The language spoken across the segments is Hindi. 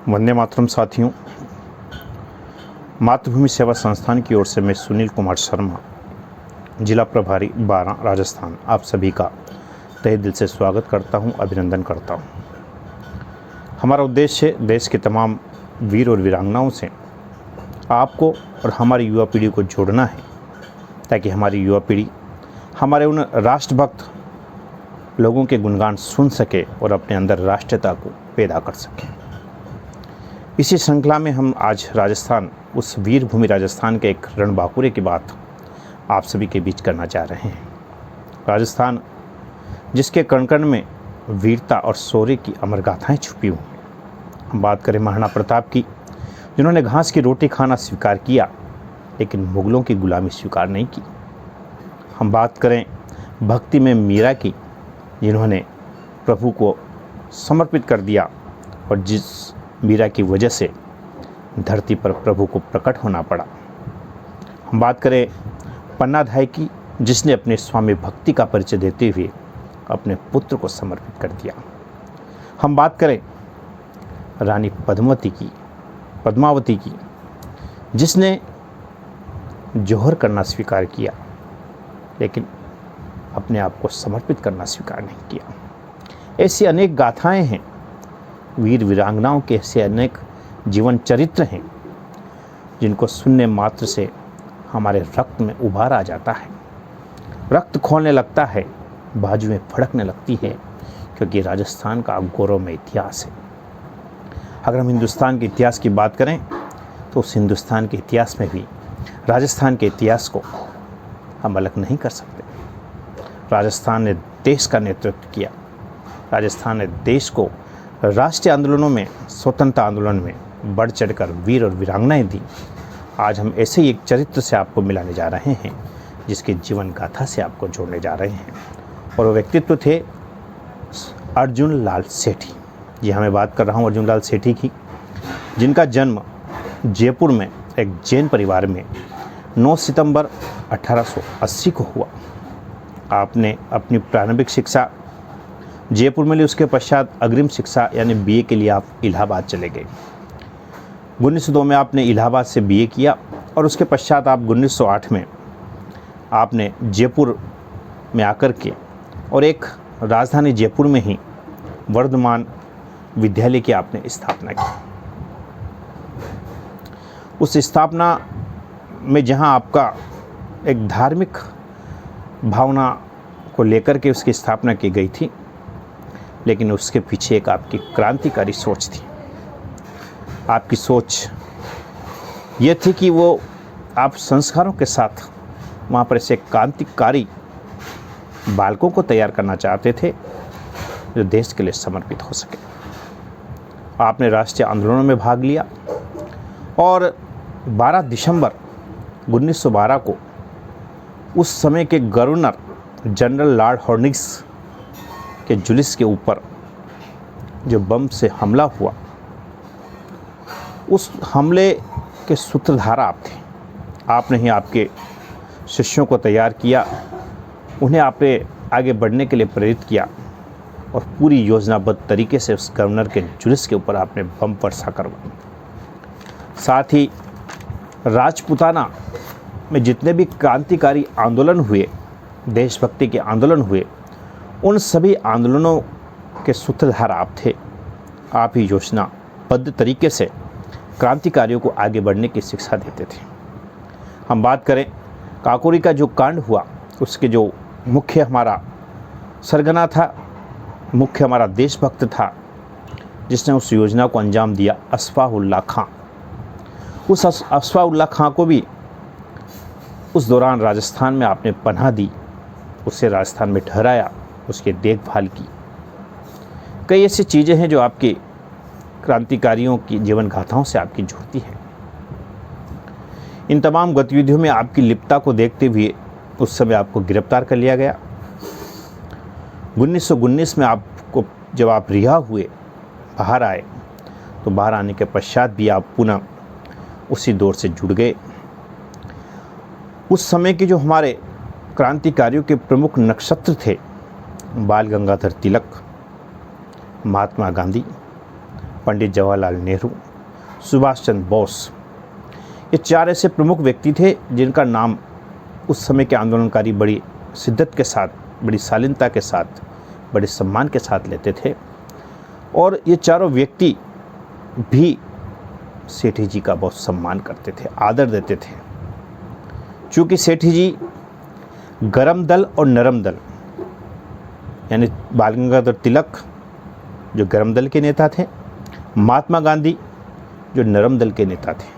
वंदे मातरम साथियों। मातृभूमि सेवा संस्थान की ओर से मैं सुनील कुमार शर्मा, जिला प्रभारी बारां, राजस्थान, आप सभी का तहे दिल से स्वागत करता हूं, अभिनंदन करता हूं। हमारा उद्देश्य है देश के तमाम वीर और वीरांगनाओं से आपको और हमारी युवा पीढ़ी को जोड़ना है, ताकि हमारी युवा पीढ़ी हमारे उन राष्ट्रभक्त लोगों के गुणगान सुन सके और अपने अंदर राष्ट्रीयता को पैदा कर सके। इसी श्रृंखला में हम आज राजस्थान, उस वीर भूमि राजस्थान के एक रणबांकुरे की बात आप सभी के बीच करना चाह रहे हैं। राजस्थान जिसके कण कण में वीरता और शौर्य की अमर गाथाएँ छुपी हुई। हम बात करें महाराणा प्रताप की, जिन्होंने घास की रोटी खाना स्वीकार किया लेकिन मुगलों की गुलामी स्वीकार नहीं की। हम बात करें भक्ति में मीरा की, जिन्होंने प्रभु को समर्पित कर दिया और जिस मीरा की वजह से धरती पर प्रभु को प्रकट होना पड़ा। हम बात करें पन्नाधाय की, जिसने अपने स्वामी भक्ति का परिचय देते हुए अपने पुत्र को समर्पित कर दिया। हम बात करें रानी पद्मावती की, जिसने जौहर करना स्वीकार किया लेकिन अपने आप को समर्पित करना स्वीकार नहीं किया। ऐसी अनेक गाथाएं हैं, वीर वीरांगनाओं के ऐसे अनेक जीवन चरित्र हैं, जिनको सुनने मात्र से हमारे रक्त में उबार आ जाता है, रक्त खौलने लगता है, बाजुएं फड़कने लगती है, क्योंकि राजस्थान का गौरवमय इतिहास है। अगर हम हिंदुस्तान के इतिहास की बात करें तो उस हिंदुस्तान के इतिहास में भी राजस्थान के इतिहास को हम अलग नहीं कर सकते। राजस्थान ने देश का नेतृत्व किया, राजस्थान ने देश को राष्ट्रीय आंदोलनों में, स्वतंत्रता आंदोलन में बढ़ चढ़कर वीर और वीरांगनाएं दी। आज हम ऐसे ही एक चरित्र से आपको मिलाने जा रहे हैं, जिसके जीवन गाथा से आपको जोड़ने जा रहे हैं, और वो व्यक्तित्व थे अर्जुन लाल सेठी। जी हाँ, मैं बात कर रहा हूँ अर्जुन लाल सेठी की, जिनका जन्म जयपुर में एक जैन परिवार में 9 सितंबर 1880 को हुआ। आपने अपनी प्रारंभिक शिक्षा जयपुर में ली, उसके पश्चात अग्रिम शिक्षा यानी बीए के लिए आप इलाहाबाद चले गए। 1902 में आपने इलाहाबाद से बीए किया और उसके पश्चात आप 1908 में आपने जयपुर में आकर के और एक राजधानी जयपुर में ही वर्धमान विद्यालय की आपने स्थापना की। उस स्थापना में जहां आपका एक धार्मिक भावना को लेकर के उसकी स्थापना की गई थी, लेकिन उसके पीछे एक आपकी क्रांतिकारी सोच थी। आपकी सोच ये थी कि वो आप संस्कारों के साथ वहाँ पर ऐसे क्रांतिकारी बालकों को तैयार करना चाहते थे जो देश के लिए समर्पित हो सके। आपने राष्ट्रीय आंदोलनों में भाग लिया और 12 दिसंबर 1912 को उस समय के गवर्नर जनरल लॉर्ड हॉर्डिंग्स के जुलूस के ऊपर जो बम से हमला हुआ, उस हमले के सूत्रधार आप थे। आपने ही आपके शिष्यों को तैयार किया, उन्हें आपने आगे बढ़ने के लिए प्रेरित किया और पूरी योजनाबद्ध तरीके से उस गवर्नर के जुलूस के ऊपर आपने बम वर्षा करवाई। साथ ही राजपूताना में जितने भी क्रांतिकारी आंदोलन हुए, देशभक्ति के आंदोलन हुए, उन सभी आंदोलनों के सूत्रधार आप थे। आप ही योजनाबद्ध तरीके से क्रांतिकारियों को आगे बढ़ने की शिक्षा देते थे। हम बात करें काकोरी का जो कांड हुआ, उसके जो मुख्य हमारा सरगना था, मुख्य हमारा देशभक्त था, जिसने उस योजना को अंजाम दिया, असफाउल्लाह खां। उस असफाउल्लाह खां को भी उस दौरान राजस्थान में आपने पनाह दी, उसे राजस्थान में ठहराया, उसकी देखभाल की। कई ऐसी चीज़ें हैं जो आपके क्रांतिकारियों की जीवन गाथाओं से आपकी जुड़ती हैं। इन तमाम गतिविधियों में आपकी लिप्तता को देखते हुए उस समय आपको गिरफ्तार कर लिया गया। 1919 में आपको जब आप रिहा हुए, बाहर आए, तो बाहर आने के पश्चात भी आप पुनः उसी दौर से जुड़ गए। उस समय के जो हमारे क्रांतिकारियों के प्रमुख नक्षत्र थे, बाल गंगाधर तिलक, महात्मा गांधी, पंडित जवाहरलाल नेहरू, सुभाष चंद्र बोस, ये 4 ऐसे प्रमुख व्यक्ति थे जिनका नाम उस समय के आंदोलनकारी बड़ी शिद्दत के साथ, बड़ी शालीनता के साथ, बड़े सम्मान के साथ लेते थे। और ये चारों व्यक्ति भी सेठी जी का बहुत सम्मान करते थे, आदर देते थे। चूँकि सेठी जी गरम दल और नरम दल, यानी बाल गंगाधर तिलक जो गरम दल के नेता थे, महात्मा गांधी जो नरम दल के नेता थे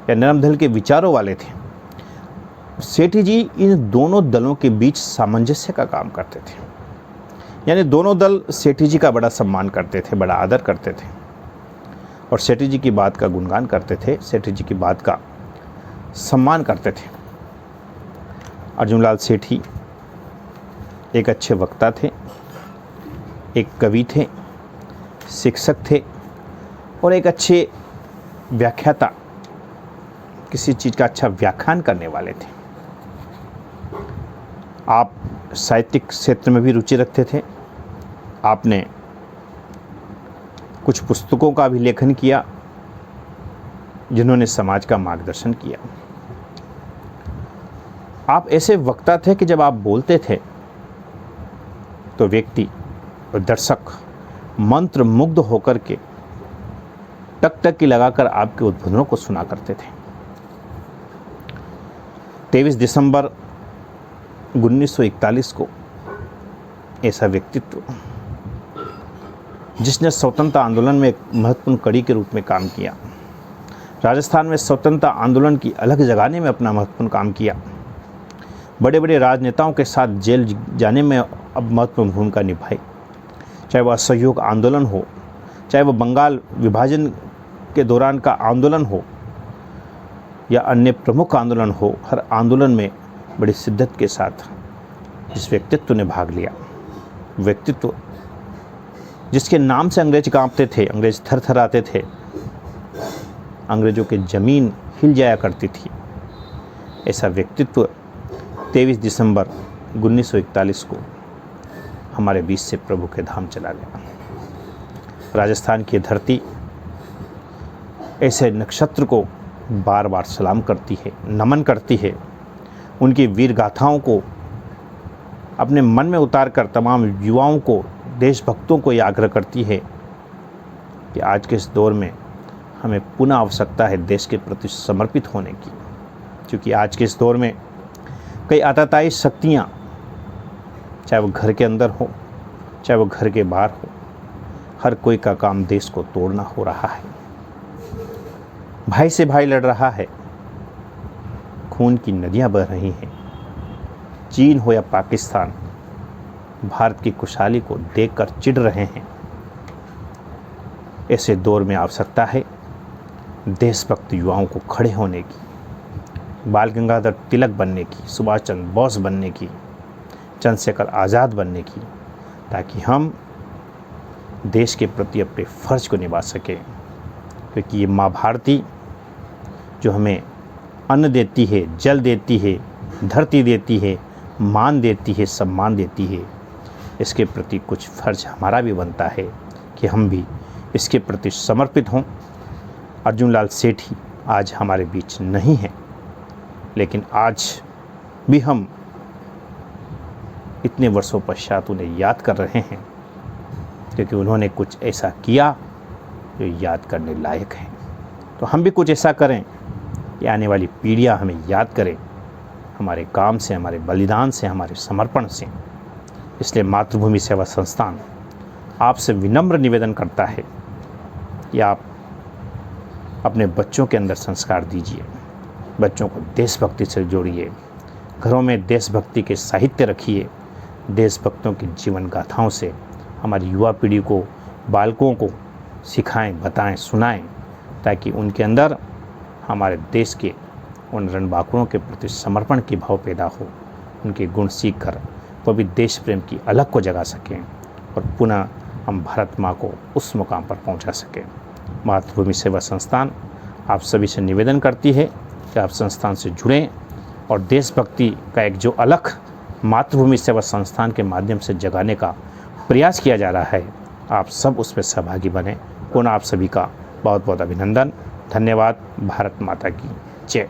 या नरम दल के विचारों वाले थे, सेठी जी इन दोनों दलों के बीच सामंजस्य का काम करते थे। यानी दोनों दल सेठी जी का बड़ा सम्मान करते थे, बड़ा आदर करते थे और सेठी जी की बात का गुणगान करते थे, सेठी जी की बात का सम्मान करते थे। अर्जुनलाल सेठी एक अच्छे वक्ता थे, एक कवि थे, शिक्षक थे और एक अच्छे व्याख्याता, किसी चीज़ का अच्छा व्याख्यान करने वाले थे। आप साहित्यिक क्षेत्र में भी रुचि रखते थे। आपने कुछ पुस्तकों का भी लेखन किया जिन्होंने समाज का मार्गदर्शन किया। आप ऐसे वक्ता थे कि जब आप बोलते थे तो व्यक्ति और दर्शक मंत्र मुग्ध होकर के टकटकी लगाकर आपके उद्बोधनों को सुना करते थे। 23 दिसंबर 1941 को ऐसा व्यक्तित्व जिसने स्वतंत्रता आंदोलन में एक महत्वपूर्ण कड़ी के रूप में काम किया, राजस्थान में स्वतंत्रता आंदोलन की अलग जगाने में अपना महत्वपूर्ण काम किया, बड़े बड़े राजनेताओं के साथ जेल जाने में अब महत्वपूर्ण भूमिका निभाई, चाहे वह असहयोग आंदोलन हो, चाहे वह बंगाल विभाजन के दौरान का आंदोलन हो या अन्य प्रमुख आंदोलन हो, हर आंदोलन में बड़ी शिद्दत के साथ जिस व्यक्तित्व ने भाग लिया, व्यक्तित्व जिसके नाम से अंग्रेज कांपते थे, अंग्रेज थरथराते थे, अंग्रेजों की ज़मीन हिल जाया करती थी, ऐसा व्यक्तित्व 23 दिसंबर 1941 को हमारे बीच से प्रभु के धाम चला गया। राजस्थान की धरती ऐसे नक्षत्र को बार बार सलाम करती है, नमन करती है, उनकी वीर गाथाओं को अपने मन में उतार कर तमाम युवाओं को, देशभक्तों को ये आग्रह करती है कि आज के इस दौर में हमें पुनः आवश्यकता है देश के प्रति समर्पित होने की, क्योंकि आज के इस दौर में कई आतताई शक्तियाँ, चाहे वो घर के अंदर हो, चाहे वो घर के बाहर हो, हर कोई का काम देश को तोड़ना हो रहा है। भाई से भाई लड़ रहा है, खून की नदियां बह रही हैं। चीन हो या पाकिस्तान भारत की खुशहाली को देखकर चिढ़ रहे हैं। ऐसे दौर में आवश्यकता है देशभक्त युवाओं को खड़े होने की, बाल गंगाधर तिलक बनने की, सुभाष चंद्र बोस बनने की, चंद्रशेखर आज़ाद बनने की, ताकि हम देश के प्रति अपने फ़र्ज को निभा सकें। क्योंकि ये माँ भारती जो हमें अन्न देती है, जल देती है, धरती देती है, मान देती है, सम्मान देती है, इसके प्रति कुछ फ़र्ज हमारा भी बनता है कि हम भी इसके प्रति समर्पित हों। अर्जुनलाल सेठी आज हमारे बीच नहीं हैं, लेकिन आज भी हम इतने वर्षों पश्चात उन्हें याद कर रहे हैं, क्योंकि उन्होंने कुछ ऐसा किया जो याद करने लायक है। तो हम भी कुछ ऐसा करें कि आने वाली पीढ़ियां हमें याद करें, हमारे काम से, हमारे बलिदान से, हमारे समर्पण से। इसलिए मातृभूमि सेवा संस्थान आपसे विनम्र निवेदन करता है कि आप अपने बच्चों के अंदर संस्कार दीजिए, बच्चों को देशभक्ति से जोड़िए, घरों में देशभक्ति के साहित्य रखिए, देशभक्तों की जीवन गाथाओं से हमारी युवा पीढ़ी को, बालकों को सिखाएं, बताएं, सुनाएं, ताकि उनके अंदर हमारे देश के उन रणबांकुरों के प्रति समर्पण की भाव पैदा हो, उनके गुण सीख कर वो भी देश प्रेम की अलग को जगा सकें और पुनः हम भारत माँ को उस मुकाम पर पहुँचा सकें। मातृभूमि सेवा संस्थान आप सभी से निवेदन करती है कि आप संस्थान से जुड़ें और देशभक्ति का एक जो अलख मातृभूमि सेवा संस्थान के माध्यम से जगाने का प्रयास किया जा रहा है, आप सब उसमें सहभागी बने। पुनः आप सभी का बहुत बहुत अभिनंदन। धन्यवाद। भारत माता की जय।